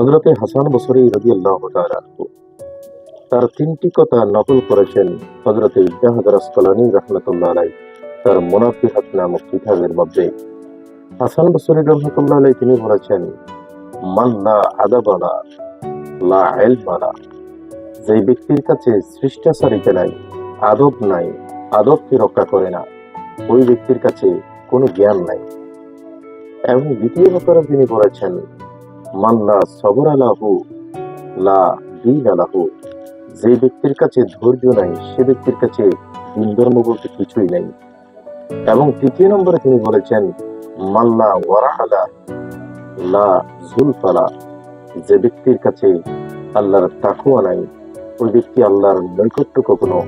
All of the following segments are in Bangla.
হযরতে হাসান বসরি রাদিয়াল্লাহু তাআলা আনহু তার তিনটি কথা নকল করেছেন হযরতে ইবনে হাজার আসকালানী রাহমাতুল্লাহ আলাইহি তার মুনাফিহাত নামক কিতাবের মধ্যে। হাসান বসরি রাহমাতুল্লাহ আলাইহি তিনি বলেছেন, মান লা আদাবা লা, লা ইলমা লা, যে ব্যক্তির কাছে শিষ্টাচারিতা নাই, আদব নাই, আদবকে রক্ষা করে না, ওই ব্যক্তির কাছে কোনো জ্ঞান নাই। এবং দ্বিতীয় ব্যাপারে তিনি বলেছেন, মান লা সবরা লাহু, লা দীনা লাহু, যে ব্যক্তির কাছে ধৈর্য নাই সে ব্যক্তির কাছে দিন ধর্ম বলতে কিছুই নাই। এবং তৃতীয় নম্বরে তিনি বলেছেন, মাল্লা ওয়ারাহালা, লা জুলফালা, যে ব্যক্তির কাছে আল্লাহর তাকওয়া নাই ওই ব্যক্তি আল্লাহর নৈকট্য কখনো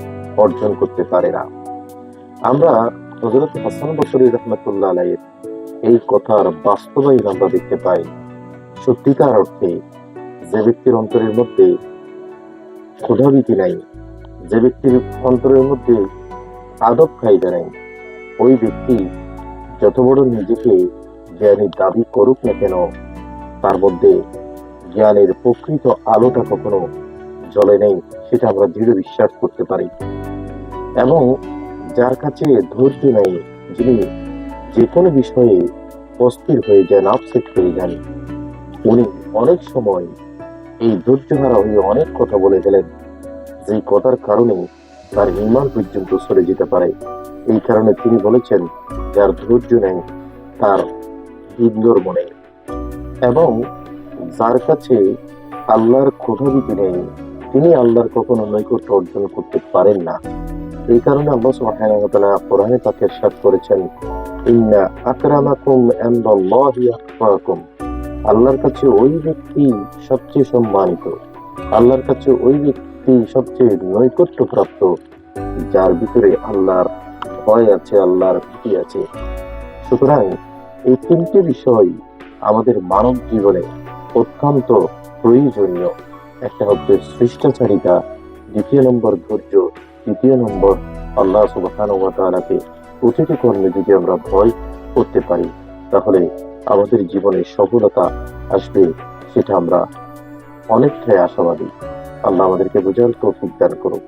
অর্জন করতে পারে না। আমরা হযরত হাসান বসরি রাহমাতুল্লাহ আলাইহির এই কথার বাস্তবায়ন আমরা দেখতে পাই। সত্যিকার অর্থে যে ব্যক্তির অন্তরের মধ্যে ক্ষুধাভীতি নাই, যে ব্যক্তির অন্তরের মধ্যে আদব কায়দা নাই, ওই ব্যক্তি যত বড় নিজেকে জ্ঞানী দাবি করুক না কেন, তার মধ্যে জ্ঞানের প্রকৃত আলোটা কখনো জ্বলে নেই, সেটা আমরা দৃঢ় বিশ্বাস করতে পারি। এবং যার কাছে ধৈর্য নেই, যিনি যে কোনো বিষয়ে অস্থির হয়ে যান, আপসেট হয়ে যান, উনি অনেক সময় এই ধৈর্য হারা হয়ে অনেক কথা বলে গেলেন, যে কথার কারণে তার ঈমান পর্যন্ত সরে যেতে পারে। এই কারণে তিনি বলেছেন, যার ধৈর্য নেই তার দিন ধর্ম নেই। এবং যার কাছে আল্লাহর ক্ষুধাভীতি নেই তিনি আল্লাহর কখনো নৈকট্য অর্জন করতে পারেন না। এই কারণে আল্লাহ সুবহানাহু ওয়া তাআলা কোরআনে পাকে ইরশাদ করেছেন, ইন্না আকরামাকুম ইনদাল্লাহি আতকাকুম, আল্লাহর কাছে ওই ব্যক্তি সবচেয়ে সম্মানিত, আল্লাহর কাছে ওই ব্যক্তি সবচেয়ে নৈকট্য প্রাপ্ত যার ভিতরে আল্লাহর ভয় আছে, আল্লাহর ভীতি আছে। সুতরাং এই তিনটি বিষয় আমাদের মানব জীবনে অত্যন্ত প্রয়োজনীয়। একটা হচ্ছে শিষ্টাচারিতা, দ্বিতীয় নম্বর ধৈর্য, তৃতীয় নম্বর আল্লাহ সুবহানাহু ওয়া তাআলাকে প্রতিটি কর্মে যদি আমরা ভয় করতে পারি, তাহলে আমাদের জীবনে সফলতা আসবে, সেটা আমরা অনেকটাই আশাবাদী। আল্লাহ আমাদেরকে বোঝার তৌফিক দান করুন।